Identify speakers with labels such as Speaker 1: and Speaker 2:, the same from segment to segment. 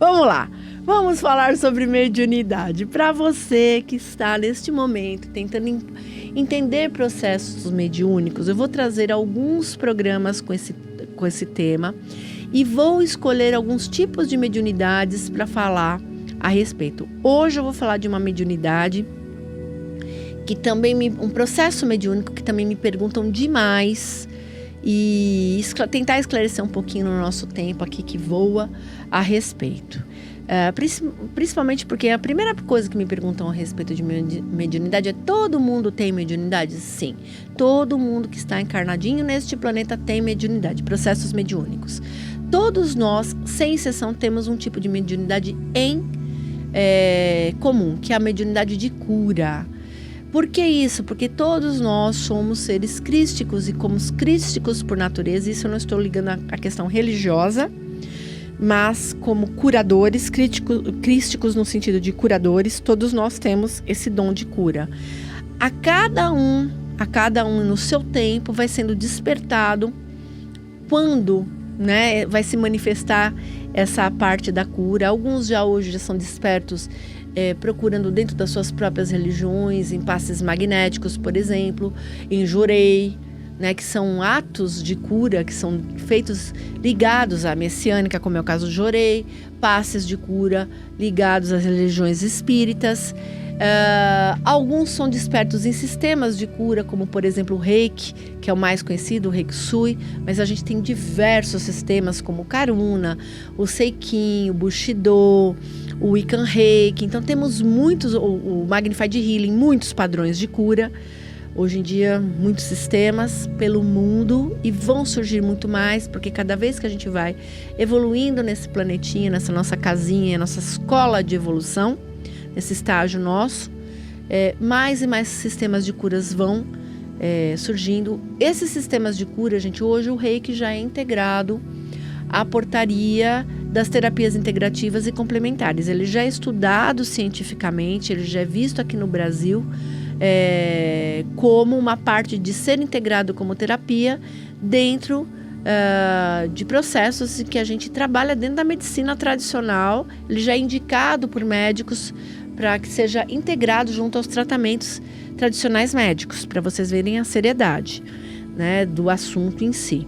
Speaker 1: Vamos lá. Vamos falar sobre mediunidade. Para você que está neste momento tentando entender processos mediúnicos, eu vou trazer alguns programas com esse tema e vou escolher alguns tipos de mediunidades para falar a respeito. Hoje eu vou falar de uma mediunidade que também um processo mediúnico que também me perguntam demais e tentar esclarecer um pouquinho no nosso tempo aqui que voa a respeito. Principalmente porque a primeira coisa que me perguntam a respeito de mediunidade é: todo mundo tem mediunidade? Sim, todo mundo que está encarnadinho neste planeta tem mediunidade, processos mediúnicos. Todos nós, sem exceção, temos um tipo de mediunidade em comum, que é a mediunidade de cura. Por que isso? Porque todos nós somos seres crísticos e como crísticos por natureza, isso eu não estou ligando à questão religiosa, mas como curadores, crísticos no sentido de curadores, todos nós temos esse dom de cura. A cada um no seu tempo vai sendo despertado quando, vai se manifestar essa parte da cura. Alguns hoje já são despertos procurando dentro das suas próprias religiões, em passes magnéticos, por exemplo, em jurei, que são atos de cura que são feitos ligados à messiânica, como é o caso do jorei, passes de cura ligados às religiões espíritas. Alguns são despertos em sistemas de cura, como por exemplo o Reiki, que é o mais conhecido, o Reiki Sui, mas a gente tem diversos sistemas como o Karuna, o Seikin, o Bushido, o Wiccan Reiki. Então temos muitos, o Magnified Healing, muitos padrões de cura. Hoje em dia, muitos sistemas pelo mundo e vão surgir muito mais, porque cada vez que a gente vai evoluindo nesse planetinha, nessa nossa casinha, nossa escola de evolução, nesse estágio nosso, mais e mais sistemas de curas vão surgindo. Esses sistemas de cura, gente, hoje o Reiki já é integrado à portaria das terapias integrativas e complementares. Ele já é estudado cientificamente, ele já é visto aqui no Brasil como uma parte de ser integrado como terapia dentro de processos que a gente trabalha dentro da medicina tradicional. Ele já é indicado por médicos para que seja integrado junto aos tratamentos tradicionais médicos, para vocês verem a seriedade, do assunto em si.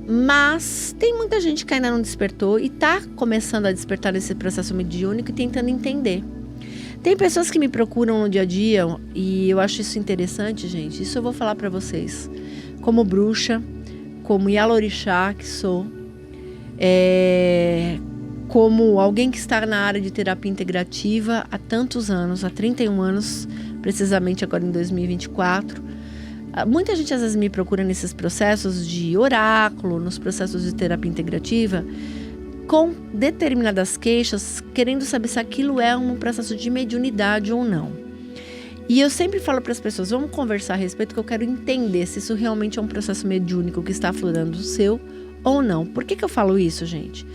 Speaker 1: Mas tem muita gente que ainda não despertou e está começando a despertar esse processo mediúnico e tentando entender. Tem pessoas que me procuram no dia a dia e eu acho isso interessante, gente. Isso eu vou falar para vocês. Como bruxa, como Yalorixá que sou, como alguém que está na área de terapia integrativa há tantos anos, há 31 anos, precisamente agora em 2024. Muita gente às vezes me procura nesses processos de oráculo, nos processos de terapia integrativa, com determinadas queixas, querendo saber se aquilo é um processo de mediunidade ou não. E eu sempre falo para as pessoas: vamos conversar a respeito, que eu quero entender se isso realmente é um processo mediúnico que está aflorando o seu ou não. Por que eu falo isso, gente?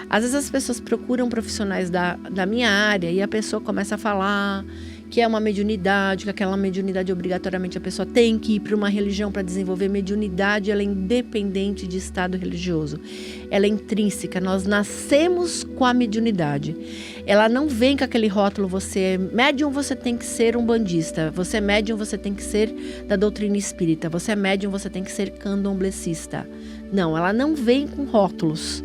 Speaker 1: Às vezes as pessoas procuram profissionais da minha área e a pessoa começa a falar que é uma mediunidade, que aquela mediunidade obrigatoriamente a pessoa tem que ir para uma religião para desenvolver. Mediunidade, ela é independente de estado religioso. Ela é intrínseca, nós nascemos com a mediunidade. Ela não vem com aquele rótulo: você é médium, você tem que ser um bandista. Você é médium, você tem que ser da doutrina espírita. Você é médium, você tem que ser candomblessista. Não, ela não vem com rótulos.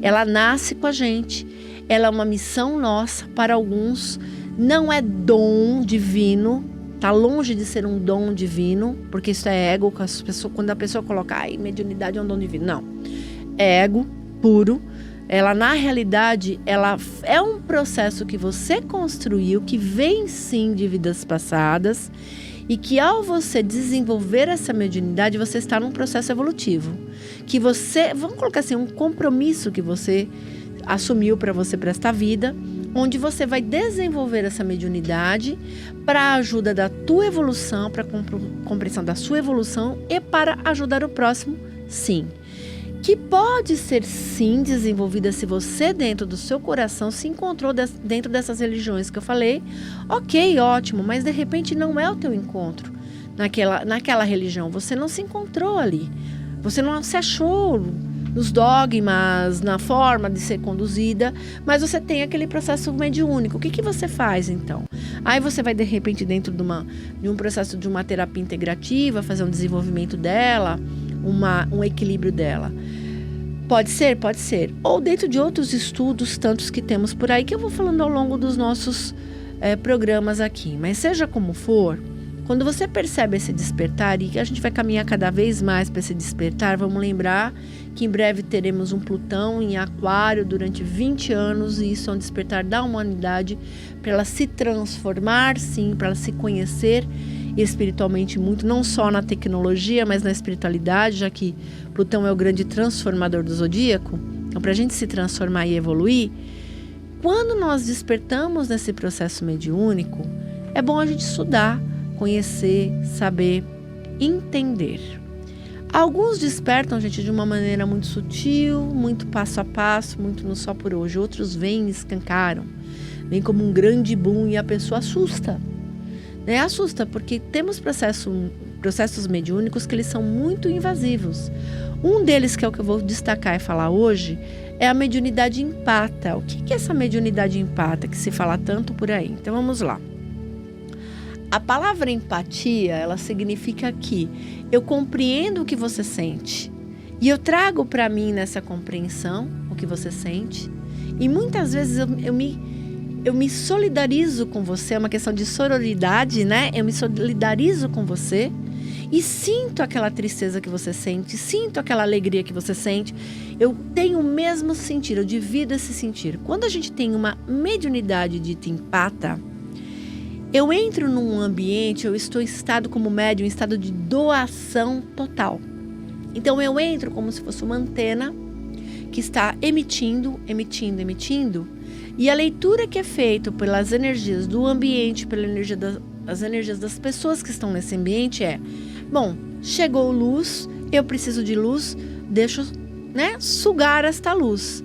Speaker 1: Ela nasce com a gente. Ela é uma missão nossa. Para alguns, não é dom divino, está longe de ser um dom divino, porque isso é ego. Quando a pessoa coloca mediunidade é um dom divino. Não, é ego puro. Ela, na realidade, ela é um processo que você construiu, que vem sim de vidas passadas, e que ao você desenvolver essa mediunidade, você está num processo evolutivo. Que você, vamos colocar assim, um compromisso que você assumiu para você para esta vida, onde você vai desenvolver essa mediunidade para a ajuda da tua evolução, para a compreensão da sua evolução e para ajudar o próximo, sim. Que pode ser sim desenvolvida se você dentro do seu coração se encontrou dentro dessas religiões que eu falei. Ok, ótimo, mas de repente não é o teu encontro naquela religião. Você não se encontrou ali, você não se achou nos dogmas, na forma de ser conduzida, mas você tem aquele processo mediúnico. O que você faz, então? Aí você vai, de repente, dentro de um processo de uma terapia integrativa, fazer um desenvolvimento dela, um equilíbrio dela. Pode ser? Pode ser. Ou dentro de outros estudos, tantos que temos por aí, que eu vou falando ao longo dos nossos programas aqui. Mas seja como for, quando você percebe esse despertar, e que a gente vai caminhar cada vez mais para esse despertar, vamos lembrar que em breve teremos um Plutão em Aquário durante 20 anos, e isso é um despertar da humanidade para ela se transformar, sim, para ela se conhecer espiritualmente muito, não só na tecnologia, mas na espiritualidade, já que Plutão é o grande transformador do zodíaco. Então, para a gente se transformar e evoluir, quando nós despertamos nesse processo mediúnico, é bom a gente estudar, conhecer, saber, entender. Alguns despertam, gente, de uma maneira muito sutil, muito passo a passo, muito no só por hoje. Outros vêm e escancaram, vem como um grande boom e a pessoa assusta. Assusta, porque temos processos mediúnicos que eles são muito invasivos. Um deles, que é o que eu vou destacar e falar hoje, é a mediunidade empata. O que é essa mediunidade empata que se fala tanto por aí? Então vamos lá. A palavra empatia, ela significa que eu compreendo o que você sente e eu trago para mim nessa compreensão o que você sente, e muitas vezes eu me solidarizo com você, é uma questão de sororidade, né? Eu me solidarizo com você e sinto aquela tristeza que você sente, sinto aquela alegria que você sente. Eu tenho o mesmo sentir, eu divido esse sentir. Quando a gente tem uma mediunidade dita empata, eu entro num ambiente, eu estou em estado como médium, em estado de doação total. Então eu entro como se fosse uma antena que está emitindo, e a leitura que é feita pelas energias do ambiente, as energias das pessoas que estão nesse ambiente bom, chegou luz, eu preciso de luz, deixa eu sugar esta luz.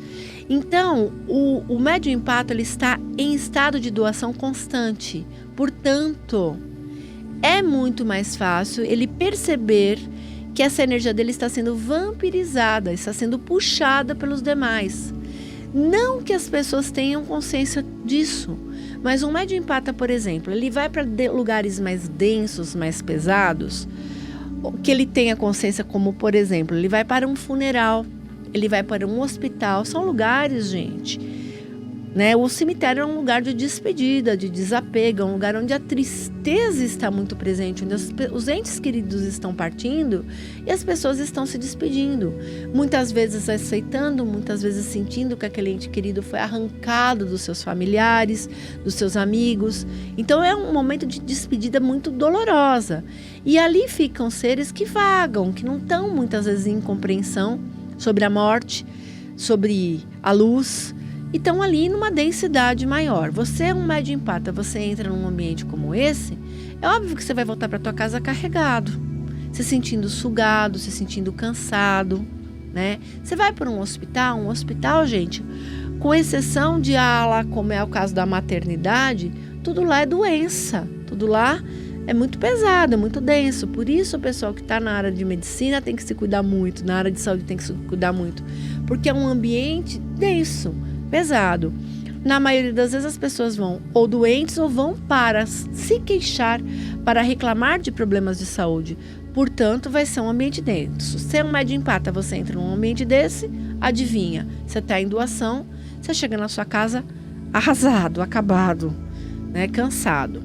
Speaker 1: Então, o médium empata, ele está em estado de doação constante. Portanto, é muito mais fácil ele perceber que essa energia dele está sendo vampirizada, está sendo puxada pelos demais. Não que as pessoas tenham consciência disso, mas um médium empata, por exemplo, ele vai para lugares mais densos, mais pesados, que ele tenha consciência, como, por exemplo, ele vai para um funeral, ele vai para um hospital, são lugares, gente, o cemitério é um lugar de despedida, de desapego, é um lugar onde a tristeza está muito presente, onde os entes queridos estão partindo e as pessoas estão se despedindo. Muitas vezes aceitando, muitas vezes sentindo que aquele ente querido foi arrancado dos seus familiares, dos seus amigos. Então é um momento de despedida muito dolorosa. E ali ficam seres que vagam, que não estão muitas vezes em compreensão sobre a morte, sobre a luz, e estão ali numa densidade maior. Você é um médium empata, você entra num ambiente como esse, é óbvio que você vai voltar para tua casa carregado, se sentindo sugado, se sentindo cansado, Você vai para um hospital, gente, com exceção de ala, como é o caso da maternidade, tudo lá é doença, tudo lá é muito pesado, é muito denso. Por isso o pessoal que está na área de medicina tem que se cuidar muito, na área de saúde tem que se cuidar muito, porque é um ambiente denso, pesado. Na maioria das vezes as pessoas vão ou doentes ou vão para se queixar, para reclamar de problemas de saúde. Portanto, vai ser um ambiente denso. Se é um médium empata, você entra num ambiente desse, adivinha, você está em doação, você chega na sua casa arrasado, acabado, cansado.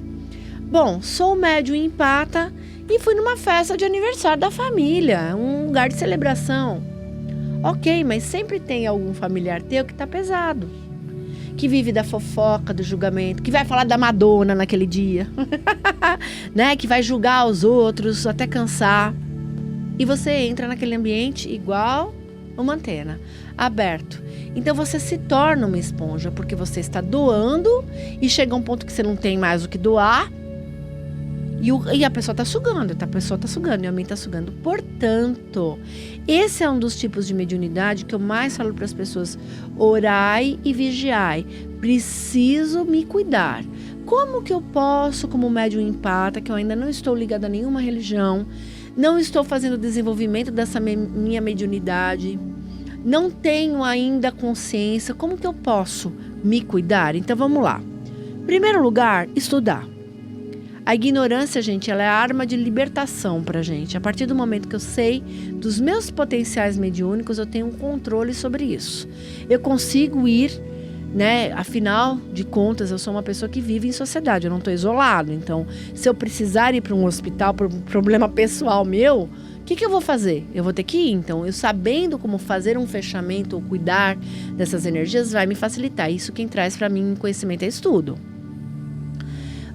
Speaker 1: Bom, sou médium empata e fui numa festa de aniversário da família, um lugar de celebração. Ok, mas sempre tem algum familiar teu que está pesado, que vive da fofoca, do julgamento, que vai falar da Madonna naquele dia, que vai julgar os outros até cansar. E você entra naquele ambiente igual uma antena, aberto. Então você se torna uma esponja, porque você está doando e chega um ponto que você não tem mais o que doar. E a pessoa está sugando, e a mente está sugando. Portanto, esse é um dos tipos de mediunidade que eu mais falo para as pessoas: orai e vigiai. Preciso me cuidar. Como que eu posso, como médium empata, que eu ainda não estou ligada a nenhuma religião, não estou fazendo o desenvolvimento dessa minha mediunidade, não tenho ainda consciência, como que eu posso me cuidar? Então vamos lá. Primeiro lugar, estudar. A ignorância, gente, ela é a arma de libertação pra gente. A partir do momento que eu sei dos meus potenciais mediúnicos, eu tenho um controle sobre isso. Eu consigo ir, né? Afinal de contas, eu sou uma pessoa que vive em sociedade, eu não estou isolado. Então, se eu precisar ir para um hospital por um problema pessoal meu, o que eu vou fazer? Eu vou ter que ir. Então, eu sabendo como fazer um fechamento ou cuidar dessas energias vai me facilitar. Isso quem traz para mim conhecimento é estudo.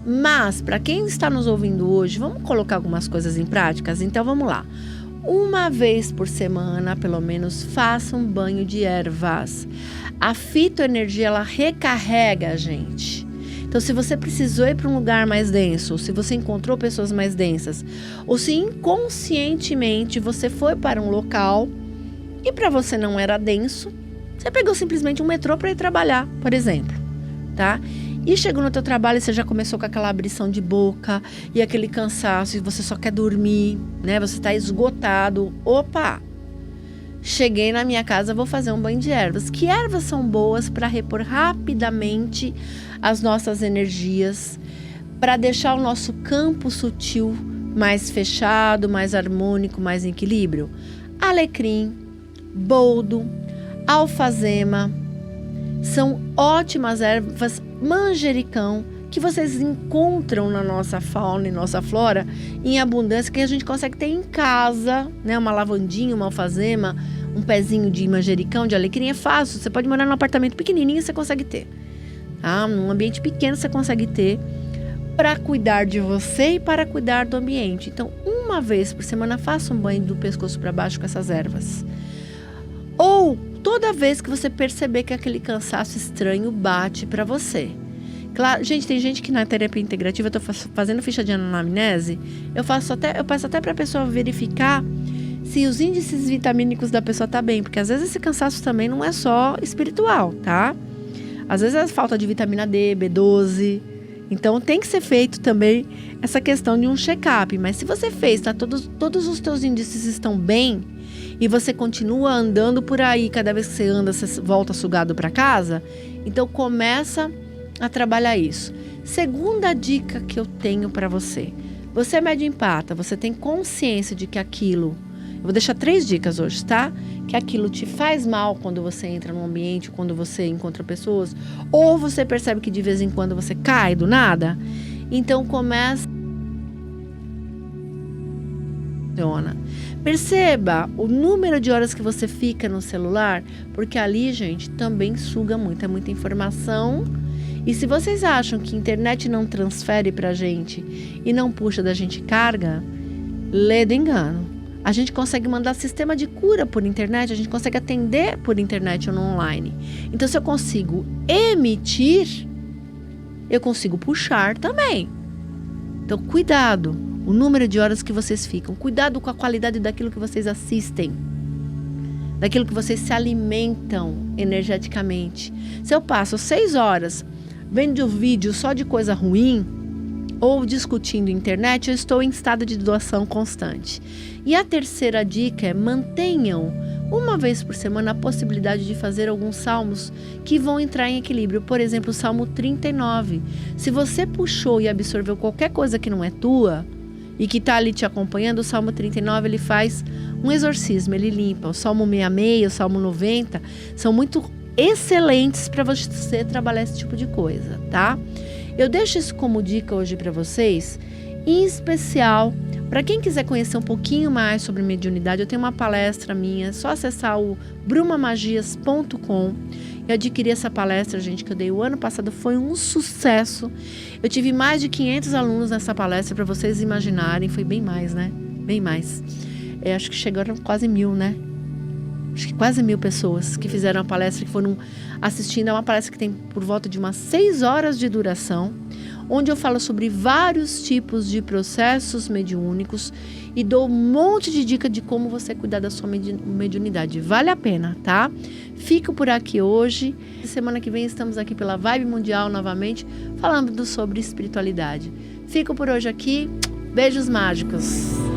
Speaker 1: Mas, para quem está nos ouvindo hoje, vamos colocar algumas coisas em práticas? Então, vamos lá. Uma vez por semana, pelo menos, faça um banho de ervas. A fitoenergia, ela recarrega a gente. Então, se você precisou ir para um lugar mais denso, ou se você encontrou pessoas mais densas, ou se inconscientemente você foi para um local e para você não era denso, você pegou simplesmente um metrô para ir trabalhar, por exemplo, tá? E chegou no teu trabalho e você já começou com aquela abrição de boca e aquele cansaço e você só quer dormir, né? Você está esgotado. Opa! Cheguei na minha casa, vou fazer um banho de ervas. Que ervas são boas para repor rapidamente as nossas energias, para deixar o nosso campo sutil mais fechado, mais harmônico, mais em equilíbrio? Alecrim, boldo, alfazema, são ótimas ervas, manjericão, que vocês encontram na nossa fauna e nossa flora em abundância, que a gente consegue ter em casa, né? Uma lavandinha, uma alfazema, um pezinho de manjericão, de alecrim, é fácil. Você pode morar num apartamento pequenininho e você consegue ter. Tá? Num ambiente pequeno você consegue ter para cuidar de você e para cuidar do ambiente. Então, uma vez por semana, faça um banho do pescoço para baixo com essas ervas. Ou toda vez que você perceber que aquele cansaço estranho bate para você. Claro, gente, tem gente que na terapia integrativa, eu tô fazendo ficha de anamnese, eu peço até para a pessoa verificar se os índices vitamínicos da pessoa tá bem, porque às vezes esse cansaço também não é só espiritual, tá? Às vezes é falta de vitamina D, B12. Então tem que ser feito também essa questão de um check-up. Mas se você fez, tá, todos os teus índices estão bem e você continua andando por aí, cada vez que você anda, você volta sugado para casa, então começa a trabalhar isso. Segunda dica que eu tenho para você. Você é médio empata, você tem consciência de que aquilo... Eu vou deixar 3 dicas hoje, tá? Que aquilo te faz mal quando você entra num ambiente, quando você encontra pessoas, ou você percebe que de vez em quando você cai do nada. Então começa... Perceba o número de horas que você fica no celular, porque ali, gente, também suga muito, é muita informação. E se vocês acham que a internet não transfere pra gente e não puxa da gente carga, lê do engano. A gente consegue mandar sistema de cura por internet, a gente consegue atender por internet ou no online. Então, se eu consigo emitir, eu consigo puxar também. Então, cuidado, o número de horas que vocês ficam. Cuidado com a qualidade daquilo que vocês assistem, daquilo que vocês se alimentam energeticamente. Se eu passo 6 horas vendo vídeo só de coisa ruim ou discutindo internet, eu estou em estado de doação constante. E a terceira dica é: mantenham uma vez por semana a possibilidade de fazer alguns salmos que vão entrar em equilíbrio. Por exemplo, o Salmo 39. Se você puxou e absorveu qualquer coisa que não é tua e que está ali te acompanhando, o Salmo 39 ele faz um exorcismo, ele limpa. O Salmo 66, o Salmo 90 são muito excelentes para você trabalhar esse tipo de coisa, tá? Eu deixo isso como dica hoje para vocês, em especial para quem quiser conhecer um pouquinho mais sobre mediunidade. Eu tenho uma palestra minha, é só acessar o brumamagias.com e adquirir essa palestra, gente, que eu dei o ano passado, foi um sucesso. Eu tive mais de 500 alunos nessa palestra, para vocês imaginarem, foi bem mais, né? Bem mais. Acho que chegaram quase 1000, né? Acho que quase 1000 pessoas que fizeram a palestra, que foram assistindo. É uma palestra que tem por volta de umas 6 horas de duração, onde eu falo sobre vários tipos de processos mediúnicos e dou um monte de dica de como você cuidar da sua mediunidade. Vale a pena, tá? Fico por aqui hoje. Semana que vem estamos aqui pela Vibe Mundial novamente, falando sobre espiritualidade. Fico por hoje aqui. Beijos mágicos.